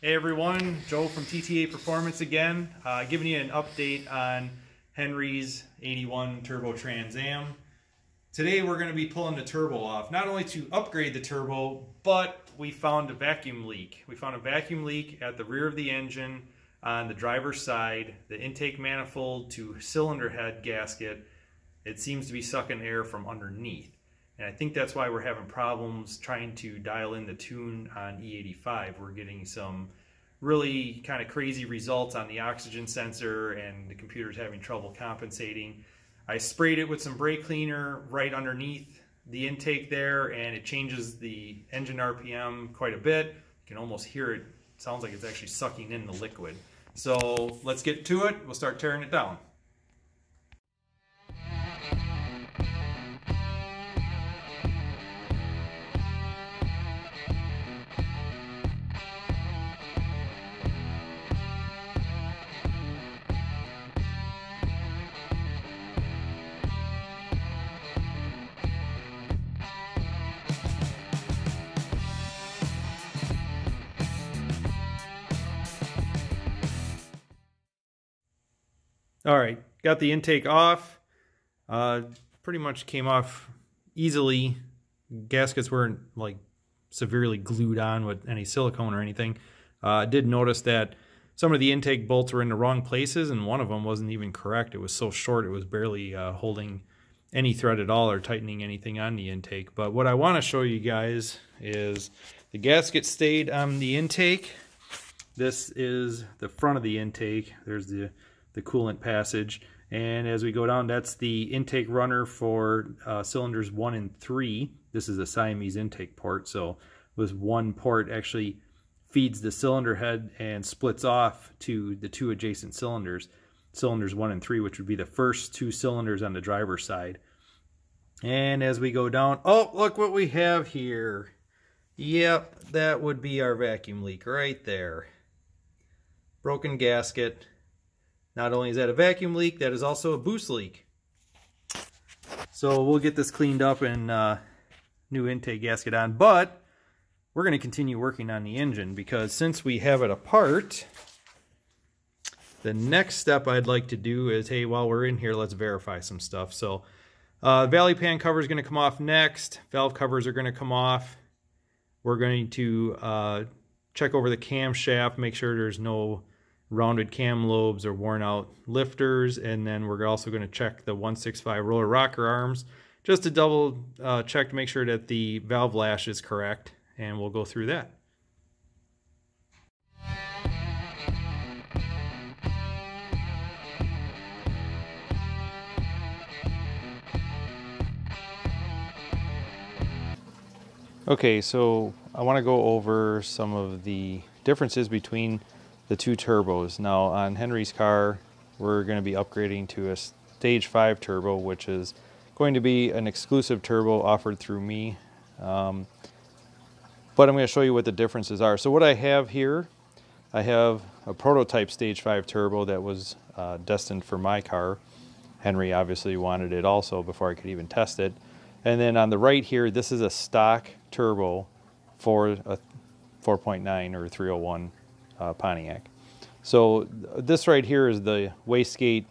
Hey everyone, Joe from TTA Performance again, giving you an update on Henry's 81 Turbo Trans Am. Today we're going to be pulling the turbo off, not only to upgrade the turbo, but we found a vacuum leak. We found a vacuum leak at the rear of the engine on the driver's side, the intake manifold to cylinder head gasket. It seems to be sucking air from underneath. And I think that's why we're having problems trying to dial in the tune on E85. We're getting some really kind of crazy results on the oxygen sensor, and the computer's having trouble compensating. I sprayed it with some brake cleaner right underneath the intake there, and it changes the engine RPM quite a bit. You can almost hear it. It sounds like it's actually sucking in the liquid. So let's get to it. We'll start tearing it down. All right, got the intake off. Pretty much came off easily. Gaskets weren't like severely glued on with any silicone or anything. I did notice that some of the intake bolts were in the wrong places, and one of them wasn't even correct. It was so short it was barely holding any thread at all or tightening anything on the intake. But what I want to show you guys is the gasket stayed on the intake. This is the front of the intake. There's the coolant passage, and as we go down, that's the intake runner for cylinders 1 and 3. This is a Siamese intake port, so this one port actually feeds the cylinder head and splits off to the two adjacent cylinders, cylinders 1 and 3, which would be the first two cylinders on the driver's side. And as we go down, oh, look what we have here. Yep, that would be our vacuum leak right there. Broken gasket. Not only is that a vacuum leak, that is also a boost leak. So we'll get this cleaned up and new intake gasket on, but we're going to continue working on the engine, because since we have it apart, the next step I'd like to do is, hey, while we're in here, let's verify some stuff. So valley pan cover is going to come off next. Valve covers are going to come off. We're going to check over the camshaft, make sure there's no rounded cam lobes or worn out lifters, and then we're also going to check the 165 roller rocker arms just to double check to make sure that the valve lash is correct, and we'll go through that. Okay, so I want to go over some of the differences between the two turbos. Now on Henry's car, we're going to be upgrading to a stage 5 turbo, which is going to be an exclusive turbo offered through me. But I'm going to show you what the differences are. So what I have here, I have a prototype stage 5 turbo that was destined for my car. Henry obviously wanted it also before I could even test it. And then on the right here, this is a stock turbo for a 4.9 or 301 Pontiac. So this right here is the wastegate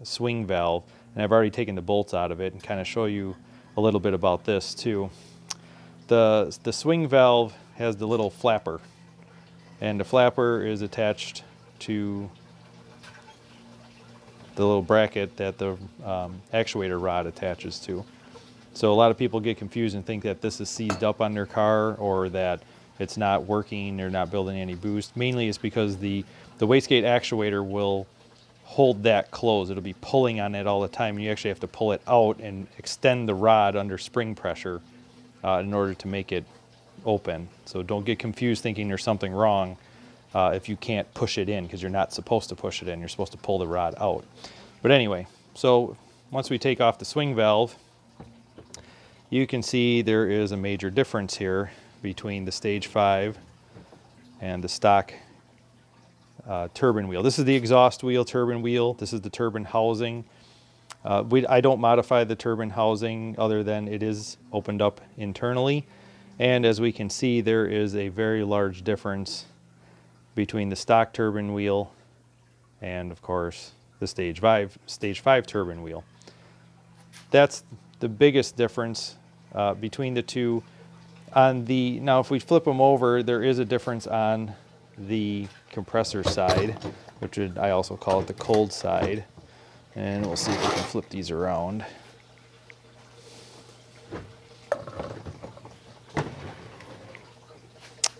swing valve, and I've already taken the bolts out of it and kind of show you a little bit about this too. The swing valve has the little flapper, and the flapper is attached to the little bracket that the actuator rod attaches to. So a lot of people get confused and think that this is seized up on their car, or that it's not working, they're not building any boost. Mainly it's because the wastegate actuator will hold that closed. It'll be pulling on it all the time, and you actually have to pull it out and extend the rod under spring pressure in order to make it open. So don't get confused thinking there's something wrong if you can't push it in, because you're not supposed to push it in. You're supposed to pull the rod out. But anyway, so once we take off the swing valve, you can see there is a major difference here between the stage 5 and the stock turbine wheel. This is the exhaust wheel, turbine wheel. This is the turbine housing. I don't modify the turbine housing other than it is opened up internally. And as we can see, there is a very large difference between the stock turbine wheel and, of course, the stage 5 turbine wheel. That's the biggest difference between the two. Now, if we flip them over, there is a difference on the compressor side, which I also call it the cold side. And we'll see if we can flip these around.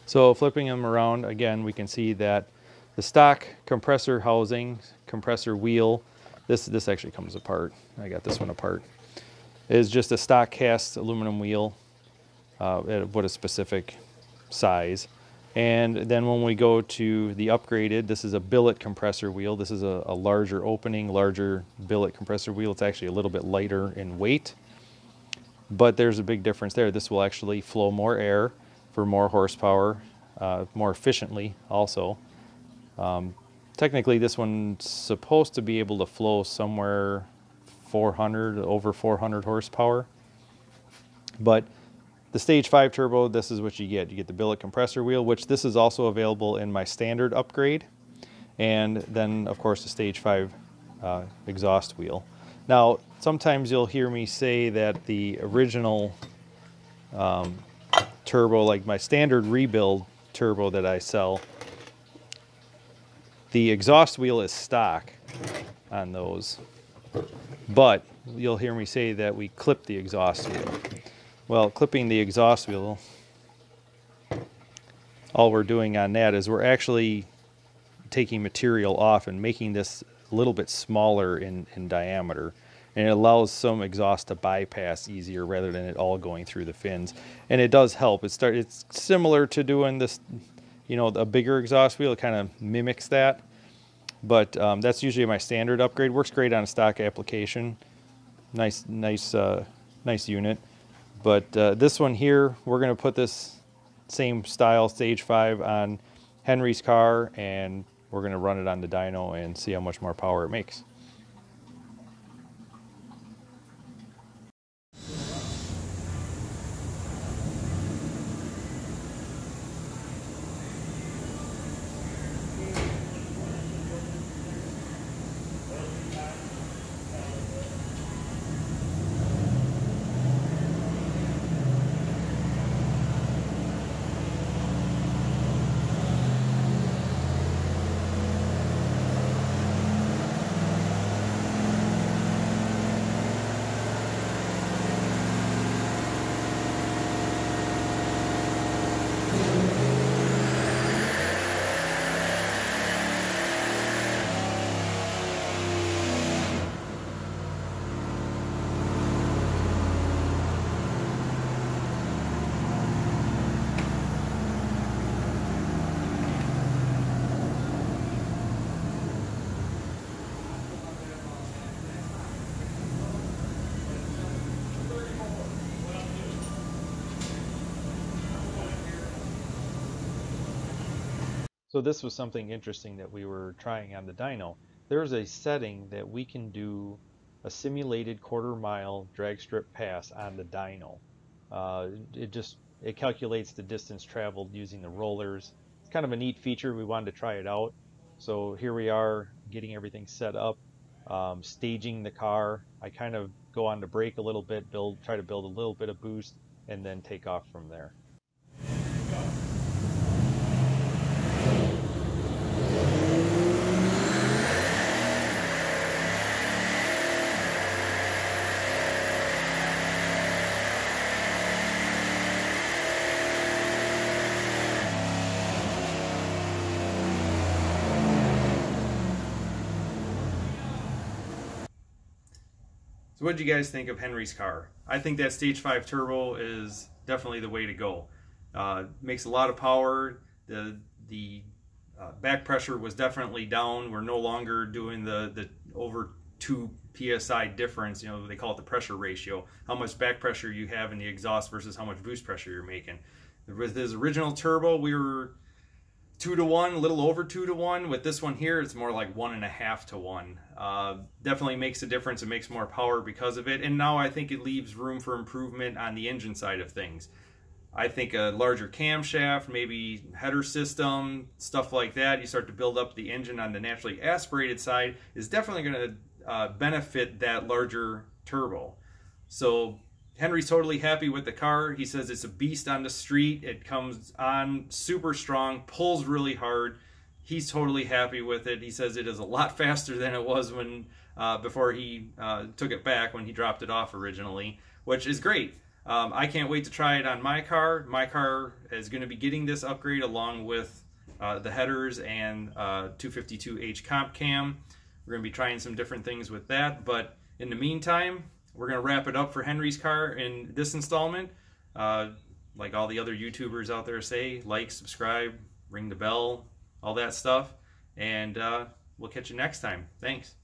So flipping them around, again, we can see that the stock compressor housing, compressor wheel, this actually comes apart. I got this one apart. Is just a stock cast aluminum wheel at a specific size. And then when we go to the upgraded, this is a billet compressor wheel. This is a larger opening, larger billet compressor wheel. It's actually a little bit lighter in weight, but there's a big difference there. This will actually flow more air for more horsepower, more efficiently also. Technically, this one's supposed to be able to flow somewhere over 400 horsepower. But the stage 5 turbo, this is what you get. You get the billet compressor wheel, which this is also available in my standard upgrade. And then, of course, the stage 5 exhaust wheel. Now, sometimes you'll hear me say that the original turbo, like my standard rebuild turbo that I sell, the exhaust wheel is stock on those. But you'll hear me say that we clip the exhaust wheel. Well, clipping the exhaust wheel, all we're doing on that is we're actually taking material off and making this a little bit smaller in diameter. And it allows some exhaust to bypass easier rather than it all going through the fins. And it does help. It's similar to doing this, you know, a bigger exhaust wheel. It kind of mimics that. But that's usually my standard upgrade. Works great on a stock application. Nice unit. But this one here, we're going to put this same style stage 5 on Henry's car, and we're going to run it on the dyno and see how much more power it makes. So this was something interesting that we were trying on the dyno. There's a setting that we can do a simulated quarter-mile drag strip pass on the dyno. It calculates the distance traveled using the rollers. It's kind of a neat feature. We wanted to try it out. So here we are getting everything set up, staging the car. I kind of go on the brake a little bit, try to build a little bit of boost, and then take off from there. So what did you guys think of Henry's car? I think that stage 5 turbo is definitely the way to go. Makes a lot of power. The back pressure was definitely down. We're no longer doing the over 2 psi difference. You know, they call it the pressure ratio. How much back pressure you have in the exhaust versus how much boost pressure you're making. With this original turbo, we were 2 to 1, a little over 2 to 1. With this one here, it's more like 1.5 to 1. Definitely makes a difference. It makes more power because of it. And now I think it leaves room for improvement on the engine side of things. I think a larger camshaft, maybe header system, stuff like that, you start to build up the engine on the naturally aspirated side, is definitely going to benefit that larger turbo. So Henry's totally happy with the car. He says it's a beast on the street. It comes on super strong, pulls really hard. He's totally happy with it. He says it is a lot faster than it was when before he took it back, when he dropped it off originally, which is great. I can't wait to try it on my car. My car is going to be getting this upgrade along with the headers and 252H comp cam. We're going to be trying some different things with that, but in the meantime, we're going to wrap it up for Henry's car in this installment. Like all the other YouTubers out there say, like, subscribe, ring the bell, all that stuff, and we'll catch you next time. Thanks.